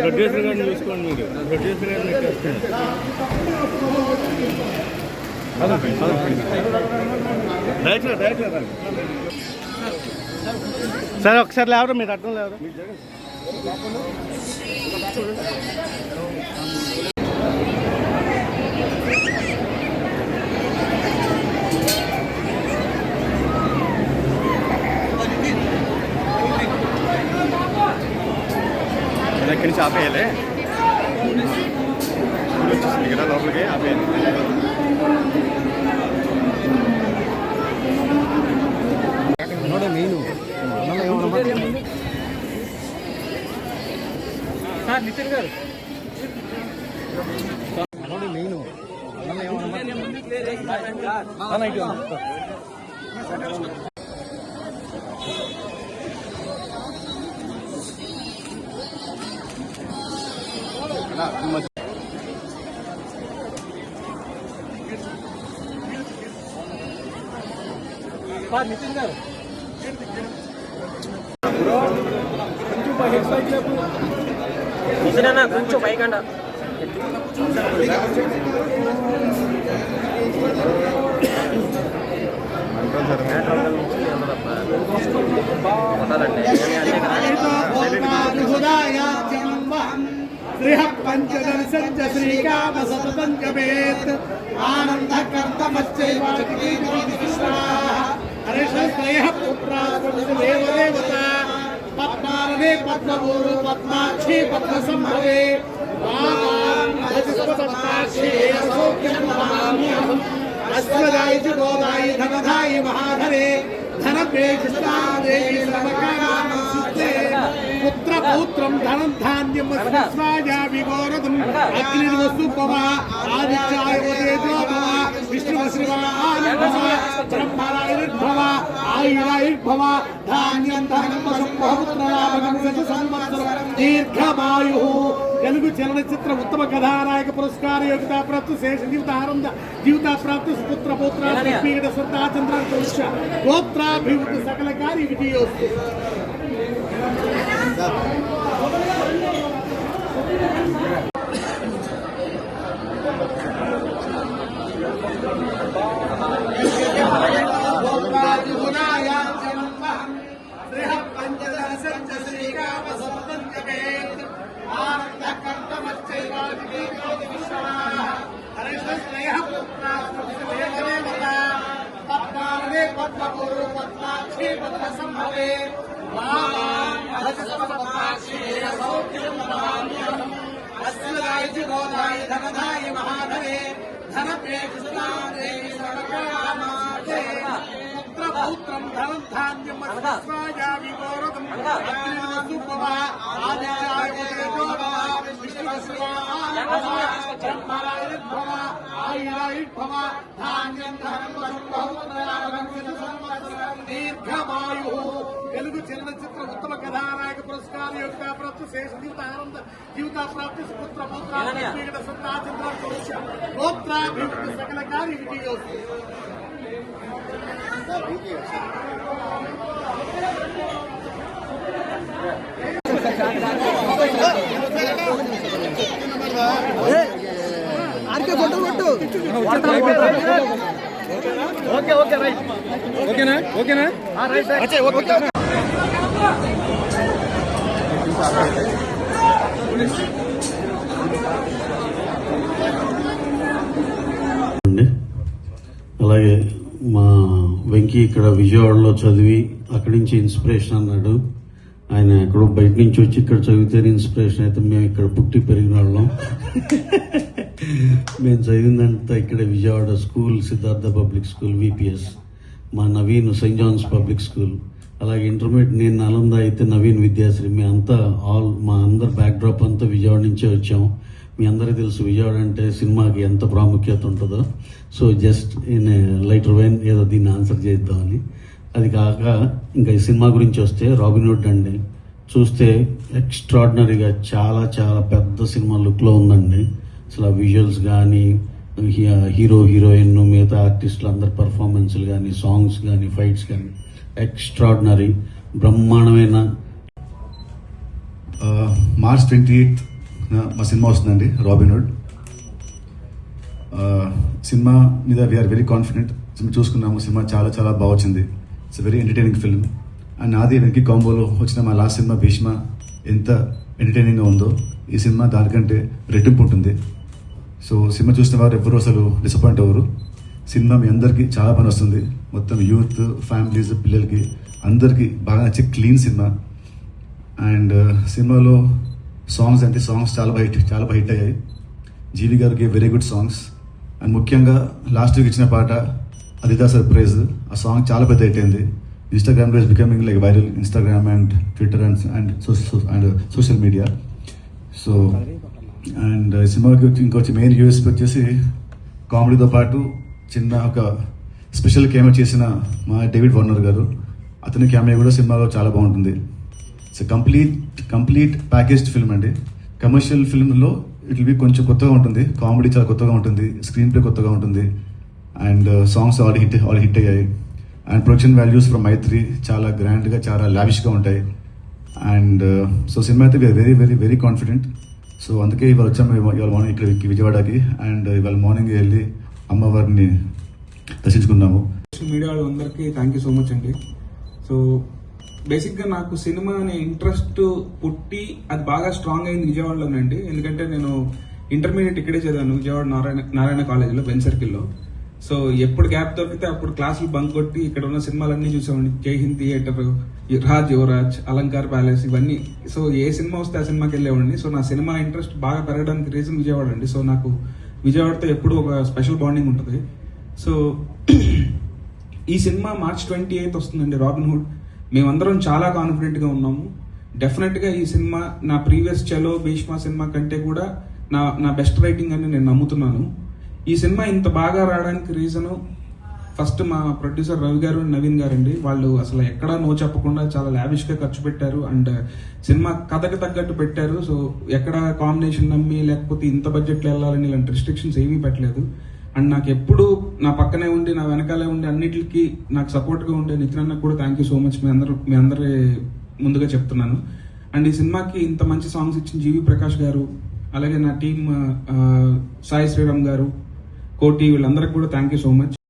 Producer గారిని చూసుకోండి. మీరు ప్రొడ్యూసర్ గారిని సార్ ఒకసారి లేవరు, మీరు అర్థం లేవరు. ఇక్కడి నుంచి ఆపేయాలి, వచ్చేసింది కదా లోపలికి ఆపేయాలి. నేను సార్ నితిన్ గారు నేను నితిన్ గారు కొంచెం పైకండా పంచదర్శంచ శ్రీకామ సతతం జపేత్ ఆనంద కర్తమశ్చైవ పుత్రాదేవత పద్మాలనే పద్మభూరు పద్మాక్షి పద్మసంభవే అశ్వదాయి చ గోదాయి ధనదాయి మహాధరే ధనప్రేక్షిస్తాదేవి సర్వకామానస్తే పుత్రపౌత్రం ధనం ధాన్యం విగోరదం అగ్నిర్వస్తుభవ ఆదిత్యాయ తేజోభవ విష్ణుశ్రీవాభవ బ్రహ్మరాయుర్భవ ఆయురాయుర్భవ ధాన్యం ధనం సంభవపుత్రలాభకం శత సంవత్సరం దీర్ఘమాయు. తెలుగు చలనచిత్ర ఉత్తమ కథానాయక పురస్కార యోగితా ప్రాప్తు శేష జీవితానంద జీవితా ప్రాప్తు పుత్ర పౌత్ర సత్తాచంద్ర గోత్రాభివృద్ధి సకల కార్య విజయోస్తు. ధనదాయి మహాధరే ధనప్రేక్షిస్తాదేవి సర్వకామానస్తే పుత్రపౌత్రం ధనం ధాన్యం విగోరదం అగ్నిర్వస్తుభవ ఆదిత్యాయ తేజోభవ విష్ణుశ్రీవాభవ బ్రహ్మరాయుర్భవ ఆయురాయుర్భవ ధాన్యం ధనం సంభవపుత్రలాభకం శత సంవత్సరం దీర్ఘమాయు. తెలుగు చలనచిత్ర ఉత్తమ కథానాయక పురస్కార యోగితా ప్రాప్తు శేష జీవితానంద జీవితా ప్రాప్తి పుత్ర పౌత్ర సత్తాచంద్ర గోత్రాభివృద్ధి సకల కార్య విజయోస్తు. ఓకే ఓకే రైట్ ఓకేనా ఓకేనా రైట్ ఓకే. అలాగే మా వెంకీ ఇక్కడ విజయవాడలో చదివి అక్కడి నుంచి ఇన్స్పిరేషన్ అన్నాడు. ఆయన ఎక్కడో బయట నుంచి వచ్చి ఇక్కడ చదివితేనే ఇన్స్పిరేషన్ అయితే మేము ఇక్కడ పుట్టి పెరిగిన వాళ్ళం. మేము చదివిందంతా ఇక్కడ Vijayawada school Siddhartha public school VPS, మా Naveen saint John's public school, అలాగే ఇంటర్మీడియట్ నేను నలంద అయితే నవీన్ విద్యాశ్రీ. మీ అంతా మా అందరి బ్యాక్ డ్రాప్ అంతా విజయవాడ నుంచే వచ్చాం. మీ అందరికీ తెలుసు విజయవాడ అంటే సినిమాకి ఎంత ప్రాముఖ్యత ఉంటుందో. So just in lighter wine ఏదో దీన్ని ఆన్సర్ చేద్దామని. అది కాక ఇంకా ఈ సినిమా గురించి వస్తే రాబిన్హుడ్ అండి, చూస్తే ఎక్స్ట్రాడినరీగా చాలా చాలా పెద్ద సినిమా లుక్లో ఉందండి. అసలు విజువల్స్ కానీ, హీరో హీరోయిన్ మిగతా ఆర్టిస్టులు అందరి పర్ఫార్మెన్స్లు కానీ, సాంగ్స్ కానీ, ఫైట్స్ కానీ ఎక్స్ట్రాడినరీ బ్రహ్మాండమైన. March 28th మా సినిమా వస్తుందండి రాబిన్హుడ్. సినిమా మీద వీఆర్ వెరీ కాన్ఫిడెంట్. సినిమా చూసుకున్నాము, సినిమా చాలా చాలా బాగా వచ్చింది. It's very entertaining film. And నాది వెంకీ కాంబోలో వచ్చిన మా లాస్ట్ సినిమా భీష్మ ఎంత ఎంటర్టైనింగ్గా ఉందో ఈ సినిమా దానికంటే రెట్టింపు ఉంటుంది. సో సినిమా చూసిన వారు ఎవరు అసలు డిసప్పాయింట్ అవ్వరు. సినిమా మీ అందరికీ చాలా పని వస్తుంది. మొత్తం యూత్, ఫ్యామిలీస్, పిల్లలకి అందరికీ బాగా నచ్చే క్లీన్ సినిమా. అండ్ సినిమాలో సాంగ్స్ అంటే సాంగ్స్ చాలా బాగా హిట్ అయ్యాయి. జీవి గారికి వెరీ గుడ్ సాంగ్స్. అండ్ ముఖ్యంగా లాస్ట్ వీక్ ఇచ్చిన పాట అదిదా సర్ప్రైజ్, ఆ సాంగ్ చాలా పెద్ద హిట్ అయింది. ఇన్స్టాగ్రామ్లో is becoming like viral, Instagram and Twitter and social media. So and సినిమాకి ఇంకొచ్చి మెయిన్ యూఎస్పీ వచ్చేసి కామెడీతో పాటు చిన్న ఒక స్పెషల్ క్యామెరా చేసిన మా డేవిడ్ వార్నర్ గారు, అతని క్యామెరా కూడా సినిమాలో చాలా బాగుంటుంది. ఇట్స్ కంప్లీట్ ప్యాకేజ్డ్ ఫిల్మ్ అండి. కమర్షియల్ ఫిల్మ్లో ఇట్ విల్ బి కొంచెం కొత్తగా ఉంటుంది, కామెడీ చాలా కొత్తగా ఉంటుంది, స్క్రీన్ ప్లే కొత్తగా ఉంటుంది, అండ్ సాంగ్స్ ఆల్రెడీ హిట్ అయ్యాయి. And production values from Mythri చాలా గ్రాండ్గా, చాలా లావిష్గా ఉంటాయి. అండ్ సో సినిమా అయితే we're very very very confident. So అందుకే ఇవాళ వచ్చాము, ఇవాళ మార్నింగ్ ఇక్కడ విజయవాడకి. అండ్ ఇవాళ మార్నింగ్ వెళ్ళి అమ్మవారిని దర్శించుకున్నాము. మీడియా వాళ్ళందరికీ థ్యాంక్ యూ సో మచ్ అండి. సో బేసిక్గా నాకు సినిమా అనే ఇంట్రెస్ట్ పుట్టి అది బాగా స్ట్రాంగ్ అయింది విజయవాడలోనండి. ఎందుకంటే నేను ఇంటర్మీడియట్ ఇక్కడే చదివాను, విజయవాడ నారాయణ కాలేజీలో, బెన్ సర్కిల్లో. సో ఎప్పుడు గ్యాప్ దొరికితే అప్పుడు క్లాసులు బంక్ కొట్టి ఇక్కడ ఉన్న సినిమాలన్నీ చూసామండి. జై హింద్ థియేటర్, రాజ్ యువరాజ్, అలంకార్ ప్యాలెస్, ఇవన్నీ. సో ఏ సినిమా వస్తే ఆ సినిమాకి వెళ్ళేవాడిని. సో నా సినిమా ఇంట్రెస్ట్ బాగా పెరగడానికి రీజన్ విజయవాడ అండి. సో నాకు విజయవాడతో ఎప్పుడు ఒక స్పెషల్ బాండింగ్ ఉంటుంది. సో ఈ సినిమా March 28 వస్తుందండి, రాబిన్హుడ్. మేమందరం చాలా కాన్ఫిడెంట్గా ఉన్నాము. డెఫినెట్గా ఈ సినిమా నా ప్రీవియస్ చలో, భీష్మ సినిమా కంటే కూడా నా బెస్ట్ రైటింగ్ అని నేను నమ్ముతున్నాను. ఈ సినిమా ఇంత బాగా రావడానికి రీజను ఫస్ట్ మా ప్రొడ్యూసర్ రవి గారు, నవీన్ గారు అండి. వాళ్ళు అసలు ఎక్కడా నో చెప్పకుండా చాలా లావిష్గా ఖర్చు పెట్టారు. అండ్ సినిమా కథకి తగ్గట్టు పెట్టారు. సో ఎక్కడ కాంబినేషన్ నమ్మి లేకపోతే ఇంత బడ్జెట్లో వెళ్ళాలని ఇలాంటి రిస్ట్రిక్షన్స్ ఏమీ పెట్టలేదు. అండ్ నాకు ఎప్పుడు నా పక్కనే ఉండి, నా వెనకాలే ఉండి, అన్నిటికీ నాకు సపోర్ట్గా ఉండే నితిన్ అన్నకు కూడా థ్యాంక్ యూ సో మచ్. మీ అందరి ముందుగా చెప్తున్నాను. అండ్ ఈ సినిమాకి ఇంత మంచి సాంగ్స్ ఇచ్చిన జీవి ప్రకాష్ గారు, అలాగే నా టీం సాయి శ్రీరామ్ గారు, కోటి, వీళ్ళందరికీ కూడా థ్యాంక్ యూ సో మచ్.